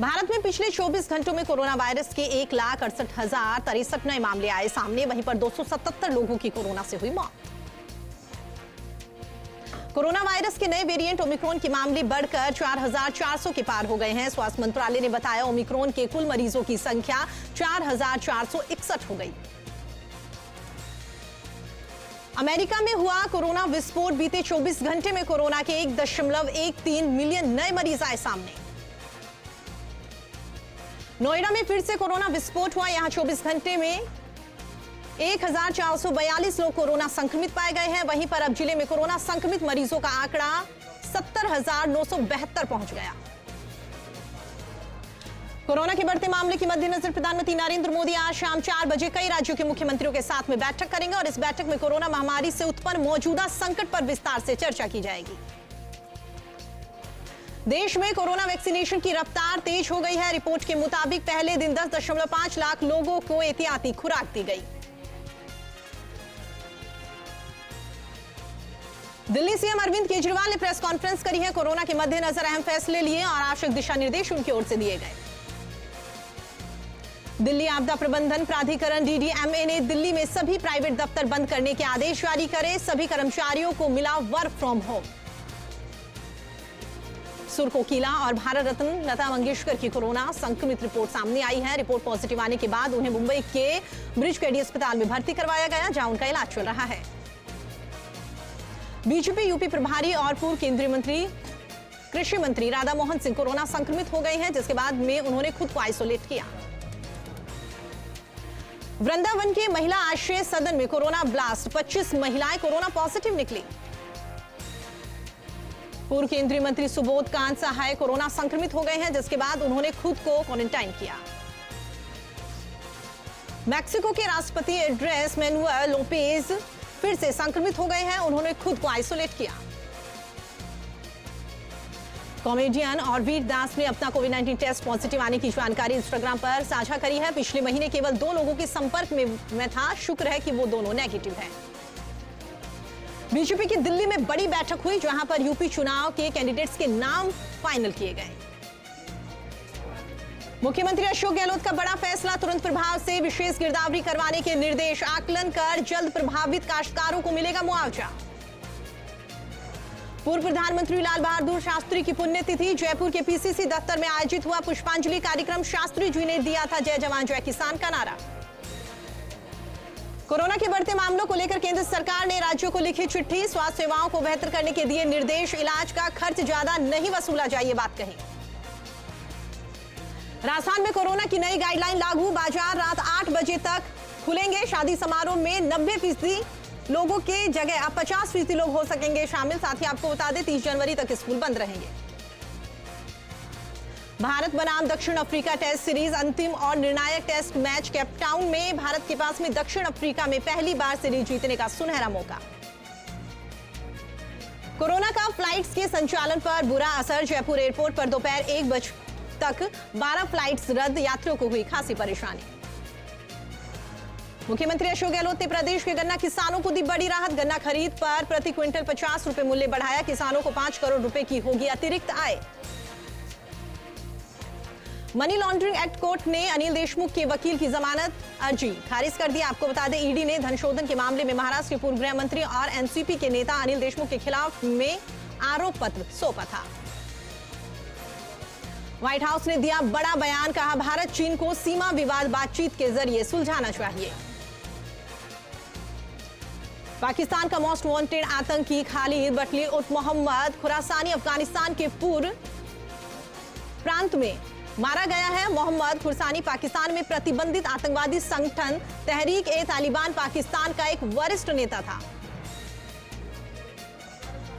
भारत में पिछले 24 घंटों में कोरोना वायरस के 1,68,063 नए मामले आए सामने। वहीं पर 277 लोगों की कोरोना से हुई मौत। कोरोना वायरस के नए वेरिएंट ओमिक्रॉन के मामले बढ़कर 4,400 के पार हो गए हैं। स्वास्थ्य मंत्रालय ने बताया ओमिक्रॉन के कुल मरीजों की संख्या 4,461 हो गई। अमेरिका में हुआ कोरोना विस्फोट। बीते 24 घंटे में कोरोना के 1.13 मिलियन नए मरीज आए सामने। नोएडा में फिर से कोरोना विस्फोट हुआ। यहां 24 घंटे में 1,442 लोग कोरोना संक्रमित पाए गए हैं। वहीं पर अब जिले में कोरोना संक्रमित मरीजों का आंकड़ा 70,972 पहुंच गया। कोरोना के बढ़ते मामले के मद्देनजर प्रधानमंत्री नरेंद्र मोदी आज शाम 4 बजे कई राज्यों के मुख्यमंत्रियों के साथ में बैठक करेंगे और इस बैठक में कोरोना महामारी से उत्पन्न मौजूदा संकट पर विस्तार से चर्चा की जाएगी। देश में कोरोना वैक्सीनेशन की रफ्तार तेज हो गई है। रिपोर्ट के मुताबिक पहले दिन 10.5 लाख लोगों को एहतियाती खुराक दी गई। दिल्ली सीएम अरविंद केजरीवाल ने प्रेस कॉन्फ्रेंस करी है। कोरोना के मद्देनजर अहम फैसले लिए और आवश्यक दिशा निर्देश उनकी ओर से दिए गए। दिल्ली आपदा प्रबंधन प्राधिकरण DDMA ने दिल्ली में सभी प्राइवेट दफ्तर बंद करने के आदेश जारी करे। सभी कर्मचारियों को मिला वर्क फ्रॉम होम। सुर कोकिला और भारत रत्न लता मंगेशकर की कोरोना संक्रमित रिपोर्ट सामने आई है। रिपोर्ट पॉजिटिव आने के बाद उन्हें मुंबई के ब्रिज कैडी अस्पताल में भर्ती करवाया गया, जहां उनका इलाज चल रहा है। बीजेपी यूपी प्रभारी और पूर्व केंद्रीय मंत्री कृषि मंत्री राधा मोहन सिंह कोरोना संक्रमित हो गए हैं, जिसके बाद में उन्होंने खुद को आइसोलेट किया। वृंदावन के महिला आश्रय सदन में कोरोना ब्लास्ट, 25 महिलाएं कोरोना पॉजिटिव निकली। पूर्व केंद्रीय मंत्री सुबोध कांत सहाय कोरोना संक्रमित हो गए हैं, जिसके बाद उन्होंने खुद को क्वारंटाइन किया। मैक्सिको के राष्ट्रपति एंड्रेस मैनुअल लोपेज फिर से संक्रमित हो गए हैं, उन्होंने खुद को आइसोलेट किया। कॉमेडियन और वीर दास ने अपना कोविड-19 टेस्ट पॉजिटिव आने की जानकारी इंस्टाग्राम पर साझा करी है। पिछले महीने केवल 2 लोगों के संपर्क में था। शुक्र है कि वो दोनों नेगेटिव हैं। बीजेपी की दिल्ली में बड़ी बैठक हुई, जहां पर यूपी चुनाव के कैंडिडेट्स के नाम फाइनल किए गए। मुख्यमंत्री अशोक गहलोत का बड़ा फैसला, तुरंत प्रभाव से विशेष गिरदावरी करवाने के निर्देश। आकलन कर जल्द प्रभावित काश्तकारों को मिलेगा मुआवजा। पूर्व प्रधानमंत्री लाल बहादुर शास्त्री की पुण्यतिथि, जयपुर के PCC दफ्तर में आयोजित हुआ पुष्पांजलि कार्यक्रम। शास्त्री जी ने दिया था जय जवान जय किसान का नारा। कोरोना के बढ़ते मामलों को लेकर केंद्र सरकार ने राज्यों को लिखी चिट्ठी, स्वास्थ्य सेवाओं को बेहतर करने के दिए निर्देश। इलाज का खर्च ज्यादा नहीं वसूला जाए, ये बात कही। राजस्थान में कोरोना की नई गाइडलाइन लागू, बाजार रात 8 बजे तक खुलेंगे। शादी समारोह में 90% लोगों के जगह अब 50% लोग हो सकेंगे शामिल। साथ ही आपको बता दें 30 जनवरी तक स्कूल बंद रहेंगे। भारत बनाम दक्षिण अफ्रीका टेस्ट सीरीज अंतिम और निर्णायक टेस्ट मैच केपटाउन में। भारत के पास में दक्षिण अफ्रीका में पहली बार सीरीज जीतने का सुनहरा मौका। कोरोना का फ्लाइट्स के संचालन पर बुरा असर, जयपुर एयरपोर्ट पर दोपहर 1 बजे तक 12 फ्लाइट्स रद्द, यात्रियों को हुई खासी परेशानी। मुख्यमंत्री अशोक गहलोत ने प्रदेश के गन्ना किसानों को दी बड़ी राहत। गन्ना खरीद पर प्रति क्विंटल 50 रुपए मूल्य बढ़ाया। किसानों को 5 करोड़ रुपए की होगी अतिरिक्त आय। मनी लॉन्ड्रिंग एक्ट कोर्ट ने अनिल देशमुख के वकील की जमानत अर्जी खारिज कर दी। आपको बता दें ईडी ने धन शोधन के मामले में महाराष्ट्र के पूर्व गृह मंत्री और एनसीपी के नेता अनिल देशमुख के खिलाफ में आरोप पत्र सौंपा था। व्हाइट हाउस ने दिया बड़ा बयान, कहा भारत चीन को सीमा विवाद बातचीत के जरिए सुलझाना चाहिए। पाकिस्तान का मोस्ट वांटेड आतंकी खालिद बटली उर्फ मोहम्मद खुरासानी अफगानिस्तान के पूर्व प्रांत में मारा गया है। मोहम्मद खुरासानी पाकिस्तान में प्रतिबंधित आतंकवादी संगठन तहरीक-ए-तालिबान पाकिस्तान का एक वरिष्ठ नेता था।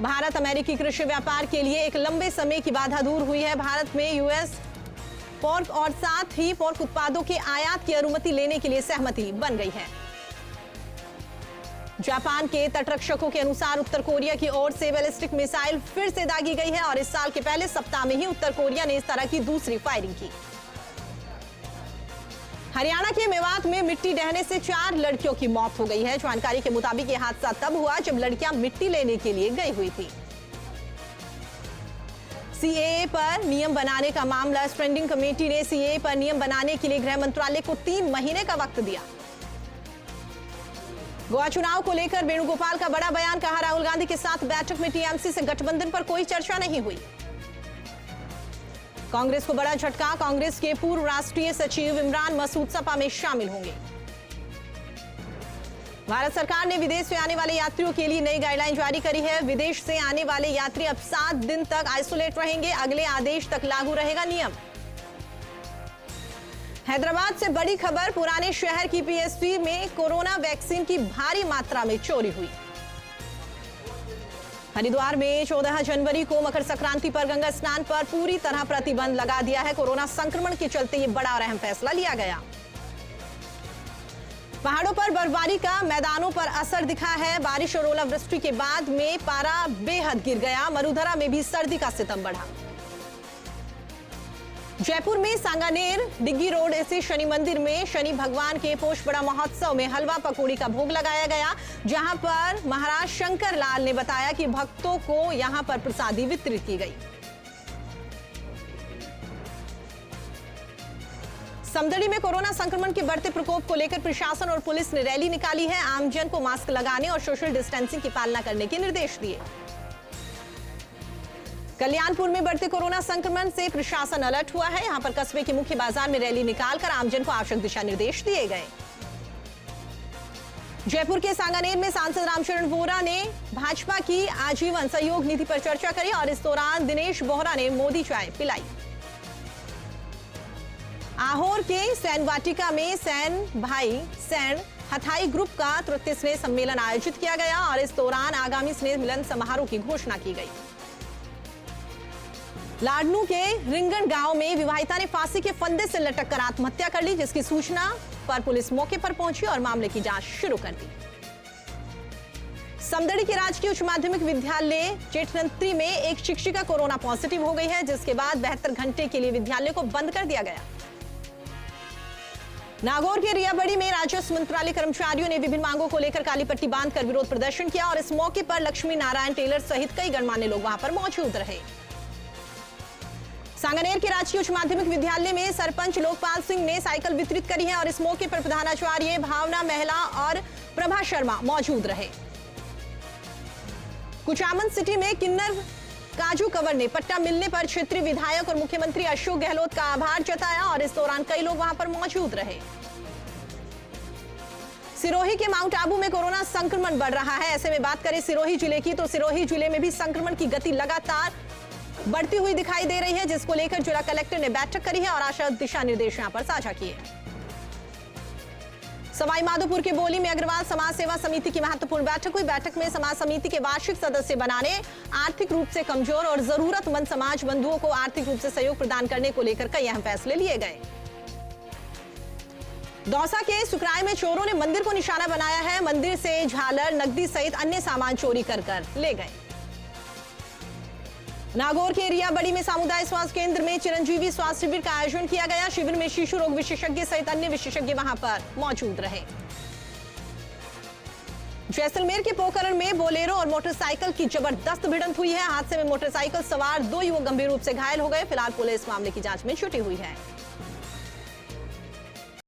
भारत अमेरिकी कृषि व्यापार के लिए एक लंबे समय की बाधा दूर हुई है। भारत में यूएस पोर्क और साथ ही पोर्क उत्पादों के आयात की अनुमति लेने के लिए सहमति बन गई है। जापान के तटरक्षकों के अनुसार उत्तर कोरिया की ओर से बैलिस्टिक मिसाइल फिर से दागी गई है और इस साल के पहले सप्ताह में ही उत्तर कोरिया ने इस तरह की दूसरी फायरिंग की। हरियाणा के मेवात में मिट्टी ढहने से 4 लड़कियों की मौत हो गई है। जानकारी के मुताबिक यह हादसा तब हुआ जब लड़कियां मिट्टी लेने के लिए गई हुई थी। सीएए पर नियम बनाने का मामला। स्टैंडिंग कमेटी ने सीएए पर नियम बनाने के लिए गृह मंत्रालय को 3 महीने का वक्त दिया। गोवा चुनाव को लेकर वेणुगोपाल का बड़ा बयान। कहा, राहुल गांधी के साथ बैठक में टीएमसी से गठबंधन पर कोई चर्चा नहीं हुई। कांग्रेस को बड़ा झटका। कांग्रेस के पूर्व राष्ट्रीय सचिव इमरान मसूद सपा में शामिल होंगे। भारत सरकार ने विदेश से आने वाले यात्रियों के लिए नई गाइडलाइन जारी करी है। विदेश से आने वाले यात्री अब 7 दिन तक आइसोलेट रहेंगे। अगले आदेश तक लागू रहेगा नियम। हैदराबाद से बड़ी खबर। पुराने शहर की पीएससी में कोरोना वैक्सीन की भारी मात्रा में चोरी हुई। हरिद्वार में 14 जनवरी को मकर संक्रांति पर गंगा स्नान पर पूरी तरह प्रतिबंध लगा दिया है। कोरोना संक्रमण के चलते ये बड़ा और अहम फैसला लिया गया। पहाड़ों पर बर्फबारी का मैदानों पर असर दिखा है। बारिश और ओलावृष्टि के बाद में पारा बेहद गिर गया। मरुधरा में भी सर्दी का सितम बढ़ा। जयपुर में सांगानेर डिग्गी रोड स्थित शनि मंदिर में शनि भगवान के पोष बड़ा महोत्सव में हलवा पकौड़ी का भोग लगाया गया, जहां पर महाराज शंकर लाल ने बताया कि भक्तों को यहां पर प्रसादी वितरित की गई। समदड़ी में कोरोना संक्रमण के बढ़ते प्रकोप को लेकर प्रशासन और पुलिस ने रैली निकाली है। आमजन को मास्क लगाने और सोशल डिस्टेंसिंग की पालना करने के निर्देश दिए। कल्याणपुर में बढ़ते कोरोना संक्रमण से प्रशासन अलर्ट हुआ है। यहां पर कस्बे के मुख्य बाजार में रैली निकालकर आमजन को आवश्यक दिशा निर्देश दिए गए। जयपुर के सांगानेर में सांसद रामचरण बोहरा ने भाजपा की आजीवन सहयोग नीति पर चर्चा करी और इस दौरान दिनेश बोहरा ने मोदी चाय पिलाई। आहोर के सैन वाटिका में सैन भाई सैन हथाई ग्रुप का तृतीय स्नेह सम्मेलन आयोजित किया गया और इस दौरान आगामी स्नेह मिलन समारोह की घोषणा की गई। लाडनू के रिंगन गांव में विवाहिता ने फांसी के फंदे से लटक कर आत्महत्या कर ली, जिसकी सूचना पर पुलिस मौके पर पहुंची और मामले की जांच शुरू कर दी। समदड़ी के राजकीय उच्च माध्यमिक विद्यालय जेठनंत्री में एक शिक्षिका कोरोना पॉजिटिव हो गई है, जिसके बाद 72 घंटे के लिए विद्यालय को बंद कर दिया गया। नागौर के रियाबड़ी में राजस्व मंत्रालय कर्मचारियों ने विभिन्न मांगों को लेकर काली पट्टी बांधकर विरोध प्रदर्शन किया और इस मौके पर लक्ष्मी नारायण टेलर सहित कई गणमान्य लोग वहां पर मौजूद रहे। सांगानेर के राजकीय उच्च माध्यमिक विद्यालय में सरपंच लोकपाल सिंह ने साइकिल वितरित करी है और इस मौके पर प्रधानाचार्य भावना महिला और प्रभा शर्मा मौजूद रहे। कुचामन सिटी में किन्नर काजू कंवर ने पट्टा मिलने पर क्षेत्रीय विधायक और मुख्यमंत्री अशोक गहलोत का आभार जताया और इस दौरान कई लोग वहां पर मौजूद रहे। सिरोही के माउंट आबू में कोरोना संक्रमण बढ़ रहा है। ऐसे में बात करें सिरोही जिले की, तो सिरोही जिले में भी संक्रमण की गति लगातार बढ़ती हुई दिखाई दे रही है, जिसको लेकर जिला कलेक्टर ने बैठक करी है और आवश्यक दिशा निर्देश यहां पर साझा किए। सवाई माधोपुर के बोली में अग्रवाल समाज सेवा समिति की महत्वपूर्ण बैठक हुई। बैठक में समाज समिति के वार्षिक सदस्य बनाने, आर्थिक रूप से कमजोर और जरूरतमंद समाज बंधुओं को आर्थिक रूप से सहयोग प्रदान करने को लेकर कई अहम फैसले लिए गए। दौसा के सुकराय में चोरों ने मंदिर को निशाना बनाया है। मंदिर से झालर, नकदी सहित अन्य सामान चोरी कर ले गए। नागौर के रियाबड़ी में सामुदायिक स्वास्थ्य केंद्र में चिरंजीवी स्वास्थ्य शिविर का आयोजन किया गया। शिविर में शिशु रोग विशेषज्ञ सहित अन्य विशेषज्ञ वहां पर मौजूद रहे। जैसलमेर के पोखरण में बोलेरो और मोटरसाइकिल की जबरदस्त भिड़ंत हुई है। हादसे में मोटरसाइकिल सवार 2 युवक गंभीर रूप से घायल हो गए। फिलहाल पुलिस मामले की जांच में जुटी हुई है।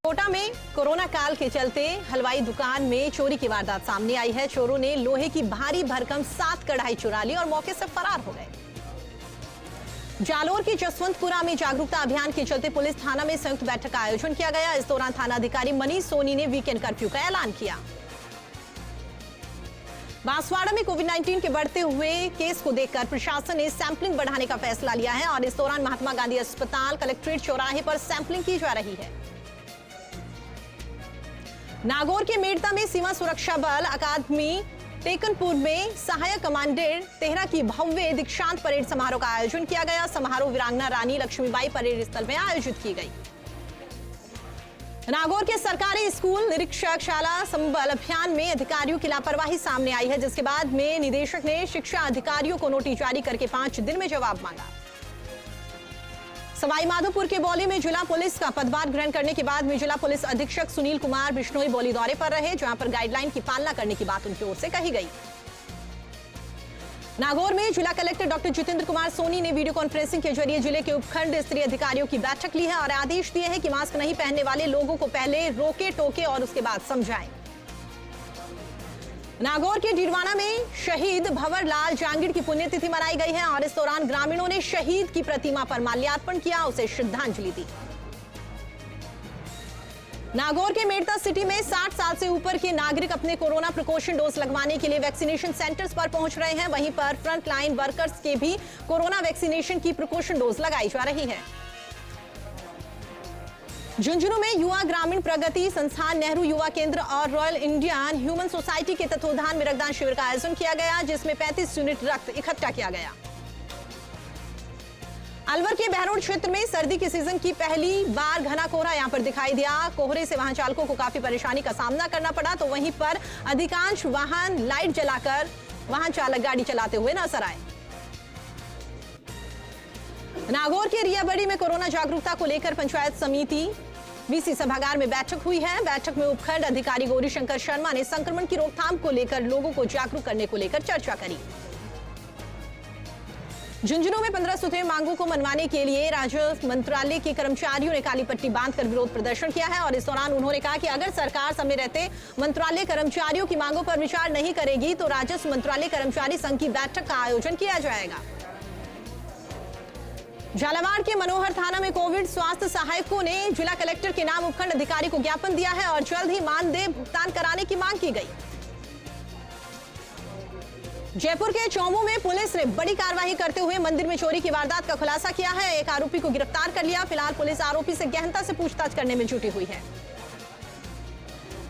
कोटा में कोरोना काल के चलते हलवाई दुकान में चोरी की वारदात सामने आई है। चोरों ने लोहे की भारी भरकम 7 कढ़ाई चुरा ली और मौके से फरार हो गए। जालोर के जसवंतपुरा में जागरूकता अभियान के चलते पुलिस थाना में संयुक्त बैठक का आयोजन किया गया। इस दौरान थाना अधिकारी मनीष सोनी ने वीकेंड कर्फ्यू का ऐलान किया। बांसवाड़ा में कोविड-19 के बढ़ते हुए केस को देखकर प्रशासन ने सैंपलिंग बढ़ाने का फैसला लिया है और इस दौरान महात्मा गांधी अस्पताल, कलेक्ट्रेट चौराहे पर सैंपलिंग की जा रही है। नागौर के मेड़ता में सीमा सुरक्षा बल अकादमी टेकनपुर में सहायक कमांडर तेहरा की भव्य दीक्षांत परेड समारोह का आयोजन किया गया। समारोह वीरांगना रानी लक्ष्मीबाई परेड स्थल में आयोजित की गई। नागौर के सरकारी स्कूल निरीक्षक शाला संबल अभियान में अधिकारियों की लापरवाही सामने आई है, जिसके बाद में निदेशक ने शिक्षा अधिकारियों को नोटिस जारी करके 5 दिन में जवाब मांगा। सवाई माधोपुर के बौली में जिला पुलिस का पदभार ग्रहण करने के बाद में जिला पुलिस अधीक्षक सुनील कुमार बिश्नोई बौली दौरे पर रहे, जहां पर गाइडलाइन की पालना करने की बात उनकी ओर से कही गई। नागौर में जिला कलेक्टर डॉक्टर जितेंद्र कुमार सोनी ने वीडियो कॉन्फ्रेंसिंग के जरिए जिले के उपखंड स्तरीय अधिकारियों की बैठक ली है और आदेश दिए हैं कि मास्क नहीं पहनने वाले लोगों को पहले रोके टोके और उसके बाद समझाएं। नागौर के डीडवाना में शहीद भंवर लाल जांगीड़ की पुण्यतिथि मनाई गई है और इस दौरान ग्रामीणों ने शहीद की प्रतिमा पर माल्यार्पण किया, उसे श्रद्धांजलि दी। नागौर के मेड़ता सिटी में 60 साल से ऊपर के नागरिक अपने कोरोना प्रिकॉशन डोज लगवाने के लिए वैक्सीनेशन सेंटर्स पर पहुंच रहे हैं। वहीं पर फ्रंट लाइन वर्कर्स के भी कोरोना वैक्सीनेशन की प्रिकॉशन डोज लगाई जा रही है। झुंझुनू में युवा ग्रामीण प्रगति संस्थान, नेहरू युवा केंद्र और रॉयल इंडियन ह्यूमन सोसाइटी के तत्वावधान में रक्तदान शिविर का आयोजन किया गया, जिसमें 35 यूनिट रक्त इकट्ठा किया गया। अलवर के बहरोड क्षेत्र में सर्दी के सीजन की पहली बार घना कोहरा यहां पर दिखाई दिया। कोहरे से वाहन चालकों को काफी परेशानी का सामना करना पड़ा, तो वहीं पर अधिकांश वाहन लाइट जलाकर वाहन चालक गाड़ी चलाते हुए नजर आए। नागौर के रियाबड़ी में कोरोना जागरूकता को लेकर पंचायत समिति वीसी सभागार में बैठक हुई है। बैठक में उपखंड अधिकारी गौरी शंकर शर्मा ने संक्रमण की रोकथाम को लेकर लोगों को जागरूक करने को लेकर चर्चा करी। झुंझुनू में 15 सूत्रीय मांगों को मनवाने के लिए राजस्व मंत्रालय के कर्मचारियों ने काली पट्टी बांधकर विरोध प्रदर्शन किया है और इस दौरान उन्होंने कहा कि अगर सरकार समय रहते मंत्रालय कर्मचारियों की मांगों पर विचार नहीं करेगी तो राजस्व मंत्रालय कर्मचारी संघ की बैठक का आयोजन किया जाएगा। झालावाड़ के मनोहर थाना में कोविड स्वास्थ्य सहायकों ने जिला कलेक्टर के नाम उपखंड अधिकारी को ज्ञापन दिया है और जल्द ही मानदेय भुगतान कराने की मांग की गई। जयपुर के चौमू में पुलिस ने बड़ी कार्रवाई करते हुए मंदिर में चोरी की वारदात का खुलासा किया है। एक आरोपी को गिरफ्तार कर लिया। फिलहाल पुलिस आरोपी से गहनता से पूछताछ करने में जुटी हुई है।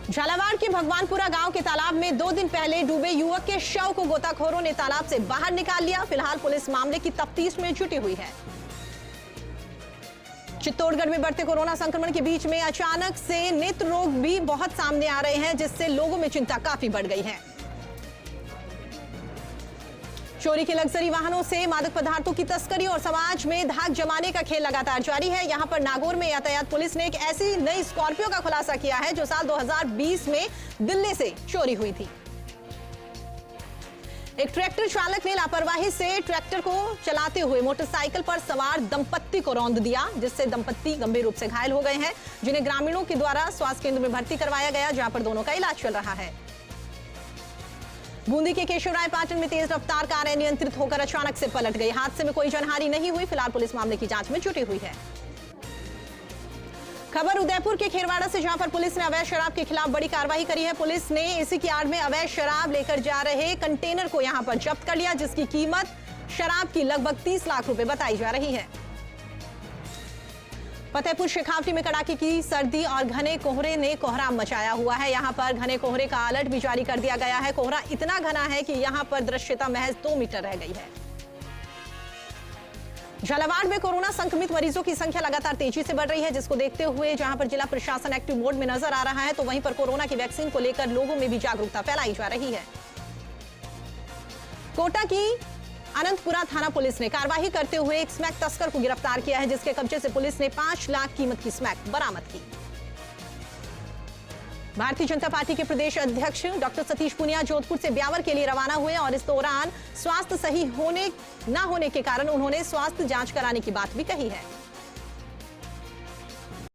झालावाड़ के भगवानपुरा गांव के तालाब में 2 दिन पहले डूबे युवक के शव को गोताखोरों ने तालाब से बाहर निकाल लिया। फिलहाल पुलिस मामले की तफ्तीश में जुटी हुई है। चित्तौड़गढ़ में बढ़ते कोरोना संक्रमण के बीच में अचानक से नेत्र रोग भी बहुत सामने आ रहे हैं, जिससे लोगों में चिंता काफी बढ़ गई है। चोरी के लग्जरी वाहनों से मादक पदार्थों की तस्करी और समाज में धाक जमाने का खेल लगातार जारी है। यहां पर नागौर में यातायात पुलिस ने एक ऐसी नई स्कॉर्पियो का खुलासा किया है जो साल 2020 में दिल्ली से चोरी हुई थी। एक ट्रैक्टर चालक ने लापरवाही से ट्रैक्टर को चलाते हुए मोटरसाइकिल पर सवार दंपत्ति को रौंद दिया, जिससे दंपत्ति गंभीर रूप से घायल हो गए हैं, जिन्हें ग्रामीणों के द्वारा स्वास्थ्य केंद्र में भर्ती करवाया गया, जहां पर दोनों का इलाज चल रहा है। बूंदी के केशवराय पाटन में तेज रफ्तार कार अनियंत्रित होकर अचानक से पलट गई। हादसे में कोई जनहानि नहीं हुई। फिलहाल पुलिस मामले की जांच में जुटी हुई है। खबर उदयपुर के खेरवाड़ा से, जहां पर पुलिस ने अवैध शराब के खिलाफ बड़ी कार्रवाई करी है। पुलिस ने इसी की आड़ में अवैध शराब लेकर जा रहे कंटेनर को यहां पर जब्त कर लिया, जिसकी कीमत शराब की लगभग 30 लाख रुपए बताई जा रही है। फतेहपुर शेखावटी में कड़ाके की सर्दी और घने कोहरे ने कोहराम मचाया हुआ है। यहां पर घने कोहरे का अलर्ट भी जारी कर दिया गया है। कोहरा इतना घना है कि यहां पर दृश्यता महज 2 मीटर रह गई है। झालावाड़ में कोरोना संक्रमित मरीजों की संख्या लगातार तेजी से बढ़ रही है, जिसको देखते हुए जहां पर जिला प्रशासन एक्टिव मोड में नजर आ रहा है, तो वहीं पर कोरोना की वैक्सीन को लेकर लोगों में भी जागरूकता फैलाई जा रही है। कोटा की अनंतपुरा थाना पुलिस ने कार्रवाई करते हुए एक स्मैक तस्कर को गिरफ्तार किया है, जिसके कब्जे से पुलिस ने 5 लाख कीमत की स्मैक बरामद की। भारतीय जनता पार्टी के प्रदेश अध्यक्ष डॉक्टर सतीश पूनिया जोधपुर से ब्यावर के लिए रवाना हुए और इस दौरान स्वास्थ्य सही होने न होने के कारण उन्होंने स्वास्थ्य जांच कराने की बात भी कही है।